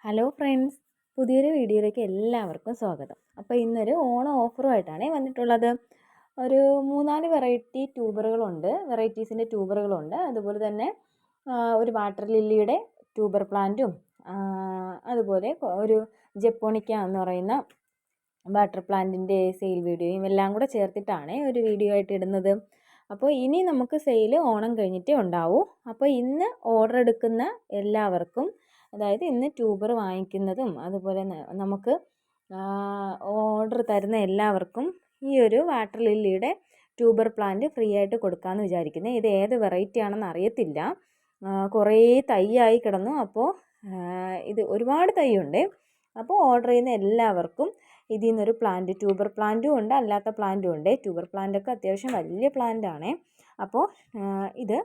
Hello friends, പുതിയൊരു വീഡിയോയിലേക്ക് എല്ലാവർക്കും സ്വാഗതം. അപ്പോൾ ഇന്നൊരു ഓണം ഓഫറുമായിട്ടാണ് വന്നിട്ടുള്ളത്. ഒരു 3-4 വെറൈറ്റീസിൻ്റെ ട്യൂബറുകളുണ്ട്. അതുപോലെ തന്നെ ഒരു വാട്ടർ ലില്ലിയുടെ ട്യൂബർ പ്ലാന്റും അതുപോലെ ഒരു ജപ്പോണിക്ക എന്ന് പറയുന്ന വാട്ടർ പ്ലാന്റിൻ്റെ സെയിൽ വീഡിയോയും എല്ലാം കൂടെ ചേർത്തിട്ടാണ് ഒരു വീഡിയോ ആയിട്ട് ഇടുന്നത്. അപ്പോൾ ഇനി നമുക്ക് സെയിൽ ഓണം കഴിഞ്ഞിട്ടേ ഉണ്ടാവൂ. അപ്പോൾ ഇന്ന് ഓർഡർ എടുക്കുന്ന എല്ലാവർക്കും, അതായത് ഇന്ന് ട്യൂബർ വാങ്ങിക്കുന്നതും അതുപോലെ നമുക്ക് ഓർഡർ തരുന്ന എല്ലാവർക്കും ഈ ഒരു വാട്ടർ ലില്ലിയുടെ ട്യൂബർ പ്ലാന്റ് ഫ്രീ ആയിട്ട് കൊടുക്കാമെന്ന് വിചാരിക്കുന്നത്. ഇത് ഏത് വെറൈറ്റി ആണെന്ന് അറിയത്തില്ല, കുറേ തൈയായി കിടന്നു. അപ്പോൾ ഇത് ഒരുപാട് തൈയുണ്ട്. അപ്പോൾ ഓർഡർ ചെയ്യുന്ന എല്ലാവർക്കും ഇതിൽ നിന്നൊരു പ്ലാന്റ്, ട്യൂബർ പ്ലാന്റും ഉണ്ട്, അല്ലാത്ത പ്ലാന്റും ഉണ്ട്. ട്യൂബർ പ്ലാന്റൊക്കെ അത്യാവശ്യം വലിയ പ്ലാന്റാണ്. അപ്പോൾ ഇത്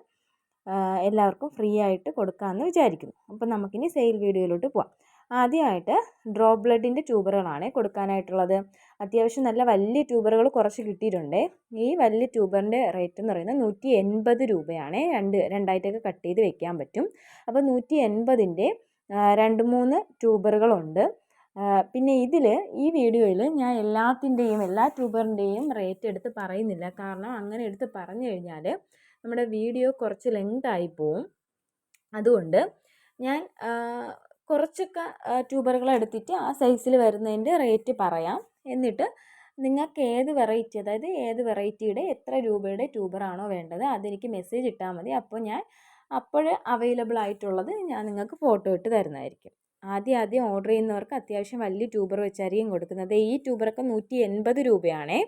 എല്ലാവർക്കും ഫ്രീ ആയിട്ട് കൊടുക്കാമെന്ന് വിചാരിക്കുന്നു. അപ്പോൾ നമുക്കിനി സെയിൽ വീഡിയോയിലോട്ട് പോവാം. ആദ്യമായിട്ട് ഡ്രോപ്പ് ബ്ലഡിൻ്റെ ട്യൂബറുകളാണ് കൊടുക്കാനായിട്ടുള്ളത്. അത്യാവശ്യം നല്ല വലിയ ട്യൂബറുകൾ കുറച്ച് കിട്ടിയിട്ടുണ്ട്. ഈ വലിയ ട്യൂബറിൻ്റെ റേറ്റ് എന്ന് പറയുന്നത് 180 രൂപയാണ്. രണ്ടായിട്ടൊക്കെ കട്ട് ചെയ്ത് വെക്കാൻ പറ്റും. അപ്പോൾ 180ൻ്റെ 2-3 ട്യൂബറുകളുണ്ട്. പിന്നെ ഈ വീഡിയോയിൽ ഞാൻ എല്ലാ ട്യൂബറിൻ്റെയും റേറ്റ് എടുത്ത് പറയുന്നില്ല. കാരണം അങ്ങനെ എടുത്ത് പറഞ്ഞു കഴിഞ്ഞാൽ നമ്മുടെ വീഡിയോ കുറച്ച് ലെങ്ത് ആയി പോവും. അതുകൊണ്ട് ഞാൻ കുറച്ചൊക്കെ ട്യൂബറുകൾ എടുത്തിട്ട് ആ സൈസിൽ വരുന്നതിൻ്റെ റേറ്റ് പറയാം. എന്നിട്ട് നിങ്ങൾക്ക് ഏത് വെറൈറ്റി, അതായത് ഏത് വെറൈറ്റിയുടെ എത്ര രൂപയുടെ ട്യൂബറാണോ വേണ്ടത് അതെനിക്ക് മെസ്സേജ് ഇട്ടാൽ മതി. അപ്പോൾ ഞാൻ അവൈലബിൾ ആയിട്ടുള്ളത് ഞാൻ നിങ്ങൾക്ക് ഫോട്ടോ ഇട്ട് തരുന്നതായിരിക്കും. ആദ്യം ഓർഡർ ചെയ്യുന്നവർക്ക് അത്യാവശ്യം വലിയ ട്യൂബർ വെച്ചായിരിക്കും കൊടുക്കുന്നത്. ഈ ട്യൂബറൊക്കെ 180 രൂപയാണേ.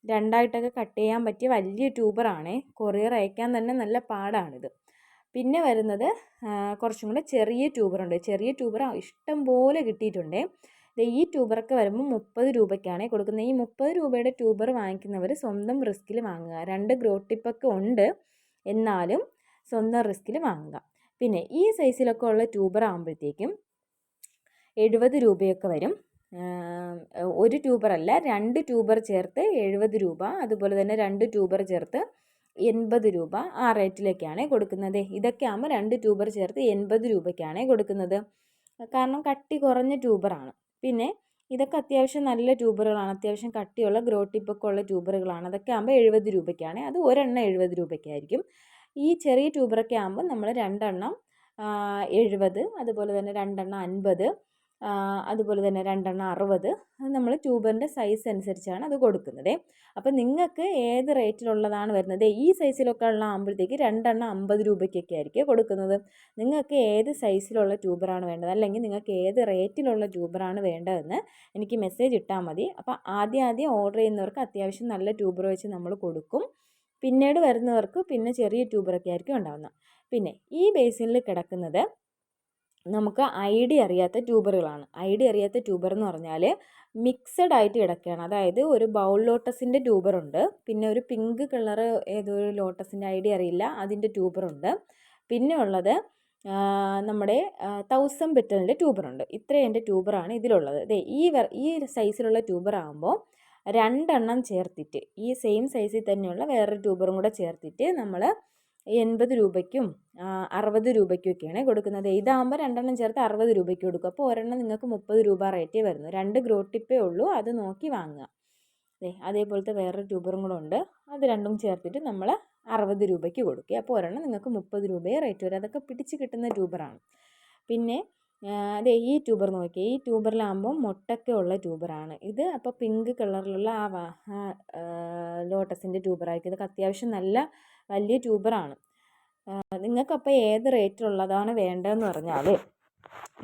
രണ്ടായിട്ടൊക്കെ കട്ട് ചെയ്യാൻ പറ്റിയ വലിയ ട്യൂബറാണ്. കൊറിയർ അയക്കാൻ തന്നെ നല്ല പാടാണിത്. പിന്നെ വരുന്നത് കുറച്ചും കൂടെ ചെറിയ ട്യൂബറുണ്ട്. ചെറിയ ട്യൂബർ ഇഷ്ടം പോലെ കിട്ടിയിട്ടുണ്ട്. ഈ ട്യൂബറൊക്കെ വരുമ്പോൾ 30 രൂപയ്ക്കാണ് കൊടുക്കുന്നത്. ഈ 30 രൂപയുടെ ട്യൂബർ വാങ്ങിക്കുന്നവർ സ്വന്തം റിസ്കിൽ വാങ്ങുക. 2 ഗ്രോ ടിപ്പൊക്കെ ഉണ്ട്, എന്നാലും സ്വന്തം റിസ്കിൽ വാങ്ങുക. പിന്നെ ഈ സൈസിലൊക്കെ ഉള്ള ട്യൂബർ ആകുമ്പോഴത്തേക്കും 70 രൂപയൊക്കെ വരും. ഒരു ട്യൂബറല്ല, 2 ട്യൂബർ ചേർത്ത് 70 രൂപ, അതുപോലെ തന്നെ 2 ട്യൂബർ ചേർത്ത് 80 രൂപ, ആ റേറ്റിലേക്കാണ് കൊടുക്കുന്നത്. ഇതൊക്കെ ആകുമ്പോൾ 2 ട്യൂബർ ചേർത്ത് 80 രൂപയ്ക്കാണ് കൊടുക്കുന്നത്. കാരണം കട്ടി കുറഞ്ഞ ട്യൂബറാണ്. പിന്നെ ഇതൊക്കെ അത്യാവശ്യം നല്ല ട്യൂബറുകളാണ്, അത്യാവശ്യം കട്ടിയുള്ള ഗ്രോ ടിപ്പൊക്കെ ഉള്ള ട്യൂബറുകളാണ്. അതൊക്കെ ആകുമ്പോൾ 70 രൂപയ്ക്കാണ്. അത് ഒരെണ്ണം 70 രൂപയ്ക്കായിരിക്കും. ഈ ചെറിയ ട്യൂബറൊക്കെ ആകുമ്പോൾ നമ്മൾ 2 എണ്ണം 70, അതുപോലെ തന്നെ 2 എണ്ണം 50, അതുപോലെ തന്നെ 2 എണ്ണം 60. നമ്മൾ ട്യൂബറിൻ്റെ സൈസ് അനുസരിച്ചാണ് അത് കൊടുക്കുന്നത്. അപ്പോൾ നിങ്ങൾക്ക് ഏത് റേറ്റിലുള്ളതാണ് വരുന്നത്, ഈ സൈസിലൊക്കെ ഉള്ള ആകുമ്പോഴത്തേക്ക് 2 എണ്ണം 50 രൂപയ്ക്കൊക്കെ ആയിരിക്കും കൊടുക്കുന്നത്. നിങ്ങൾക്ക് ഏത് സൈസിലുള്ള ട്യൂബറാണ് വേണ്ടത്, അല്ലെങ്കിൽ നിങ്ങൾക്ക് ഏത് റേറ്റിലുള്ള ട്യൂബറാണ് വേണ്ടതെന്ന് എനിക്ക് മെസ്സേജ് ഇട്ടാൽ മതി. അപ്പോൾ ആദ്യം ഓർഡർ ചെയ്യുന്നവർക്ക് അത്യാവശ്യം നല്ല ട്യൂബർ വെച്ച് നമ്മൾ കൊടുക്കും. പിന്നീട് വരുന്നവർക്ക് പിന്നെ ചെറിയ ട്യൂബറൊക്കെ ആയിരിക്കും ഉണ്ടാകുന്നത്. പിന്നെ ഈ ബേസിനിൽ കിടക്കുന്നത് നമുക്ക് അറിയാത്ത ട്യൂബറുകളാണ്. അറിയാത്ത ട്യൂബർ എന്ന് പറഞ്ഞാൽ മിക്സഡ് ആയിട്ട് കിടക്കുകയാണ്. അതായത് ഒരു ബൗൾ ലോട്ടസിൻ്റെ ട്യൂബറുണ്ട്, പിന്നെ ഒരു പിങ്ക് കളർ ഏതോ ഒരു ലോട്ടസിൻ്റെ അറിയില്ല, അതിൻ്റെ ട്യൂബറുണ്ട്. പിന്നെ ഉള്ളത് നമ്മുടെ 1000 പെറ്റലിൻ്റെ ട്യൂബറുണ്ട്. ഇത്രയും എൻ്റെ ട്യൂബറാണ് ഇതിലുള്ളത്. ഈ സൈസിലുള്ള ട്യൂബർ ആകുമ്പോൾ 2 എണ്ണം ചേർത്തിട്ട്, ഈ സെയിം സൈസിൽ തന്നെയുള്ള വേറൊരു ട്യൂബറും കൂടെ ചേർത്തിട്ട് നമ്മൾ 80 രൂപയ്ക്കും 60 രൂപയ്ക്കും ഒക്കെയാണ് കൊടുക്കുന്നത്. ഇതാകുമ്പോൾ 2 എണ്ണം ചേർത്ത് 60 രൂപയ്ക്ക് കൊടുക്കും. അപ്പോൾ ഒരെണ്ണം നിങ്ങൾക്ക് 30 രൂപ റേറ്റേ വരുന്നു. 2 ഗ്രോ ടിപ്പേ ഉള്ളൂ, അത് നോക്കി വാങ്ങുക. അതേപോലത്തെ വേറൊരു ട്യൂബറും കൂടെ ഉണ്ട്, അത് രണ്ടും ചേർത്തിട്ട് നമ്മൾ 60 രൂപയ്ക്ക് കൊടുക്കുക. അപ്പോൾ ഒരെണ്ണം നിങ്ങൾക്ക് 30 രൂപയെ റേറ്റ് വരും. അതൊക്കെ പിടിച്ച് കിട്ടുന്ന ട്യൂബറാണ്. പിന്നെ ഈ ട്യൂബർ നോക്കിയാൽ, ഈ ട്യൂബറിലാകുമ്പോൾ മുട്ടൊക്കെ ഉള്ള ട്യൂബറാണ് ഇത്. അപ്പോൾ പിങ്ക് കളറിലുള്ള ലോട്ടസിൻ്റെ ട്യൂബറായിരിക്കും. ഇതൊക്കെ അത്യാവശ്യം നല്ല വലിയ ട്യൂബറാണ്. നിങ്ങൾക്കപ്പോൾ ഏത് റേറ്റിലുള്ളതാണ് വേണ്ടതെന്ന് പറഞ്ഞാൽ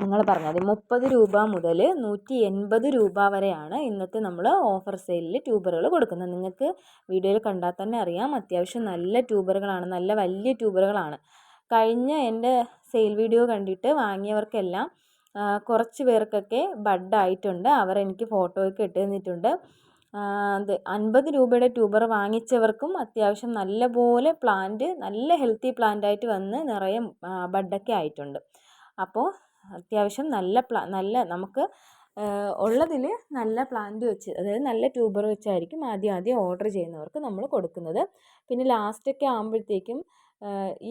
നിങ്ങൾ പറഞ്ഞാൽ 30 രൂപ മുതൽ 180 രൂപ വരെയാണ് ഇന്നത്തെ നമ്മൾ ഓഫർ സെയിലിൽ ട്യൂബറുകൾ കൊടുക്കുന്നത്. നിങ്ങൾക്ക് വീഡിയോയിൽ കണ്ടാൽ തന്നെ അറിയാം, അത്യാവശ്യം നല്ല ട്യൂബറുകളാണ്, നല്ല വലിയ ട്യൂബറുകളാണ്. കഴിഞ്ഞ എൻ്റെ സെയിൽ വീഡിയോ കണ്ടിട്ട് വാങ്ങിയവർക്കെല്ലാം കുറച്ച് പേർക്കൊക്കെ ബഡായിട്ടുണ്ട്. അവരെനിക്ക് ഫോട്ടോയൊക്കെ ഇട്ട് തന്നിട്ടുണ്ട്. 50 രൂപയുടെ ട്യൂബർ വാങ്ങിച്ചവർക്കും അത്യാവശ്യം നല്ലപോലെ പ്ലാന്റ്, നല്ല ഹെൽത്തി പ്ലാന്റായിട്ട് വന്ന് നിറയെ ബഡൊക്കെ ആയിട്ടുണ്ട്. അപ്പോൾ അത്യാവശ്യം നല്ല നമുക്ക് ഉള്ളതിൽ നല്ല പ്ലാന്റ് വെച്ച്, അതായത് നല്ല ട്യൂബർ വെച്ചായിരിക്കും ആദ്യം ഓർഡർ ചെയ്യുന്നവർക്ക് നമ്മൾ കൊടുക്കുന്നത്. പിന്നെ ലാസ്റ്റൊക്കെ ആകുമ്പോഴത്തേക്കും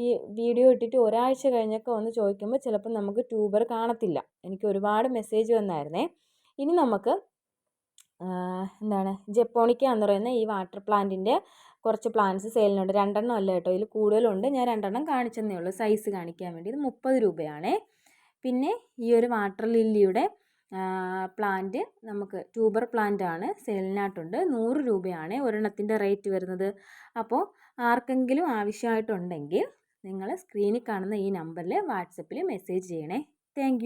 ഈ വീഡിയോ ഇട്ടിട്ട് ഒരാഴ്ച കഴിഞ്ഞൊക്കെ വന്ന് ചോദിക്കുമ്പോൾ ചിലപ്പോൾ നമുക്ക് ട്യൂബർ കാണത്തില്ല. എനിക്ക് ഒരുപാട് മെസ്സേജ് വന്നായിരുന്നേ. ഇനി നമുക്ക് എന്താണ് ജപ്പോണിക്ക എന്ന് പറയുന്ന ഈ വാട്ടർ പ്ലാന്റിൻ്റെ കുറച്ച് പ്ലാന്റ്സ് സെയിലിനുണ്ട്. 2 അല്ല കേട്ടോ, ഇതിൽ കൂടുതലുണ്ട്. ഞാൻ 2 കാണിച്ചെന്നേ ഉള്ളൂ സൈസ് കാണിക്കാൻ വേണ്ടി. ഇത് 30 രൂപയാണേ. പിന്നെ ഈ ഒരു വാട്ടർ ലില്ലിയുടെ പ്ലാന്റ് നമുക്ക് ട്യൂബർ പ്ലാന്റ് ആണ്, സെയിലിനായിട്ടുണ്ട്. 100 രൂപയാണ് ഒരെണ്ണത്തിൻ്റെ റേറ്റ് വരുന്നത്. അപ്പോൾ ആർക്കെങ്കിലും ആവശ്യമായിട്ടുണ്ടെങ്കിൽ നിങ്ങൾ സ്ക്രീനിൽ കാണുന്ന ഈ നമ്പറിൽ വാട്സപ്പിൽ മെസ്സേജ് ചെയ്യണേ. താങ്ക്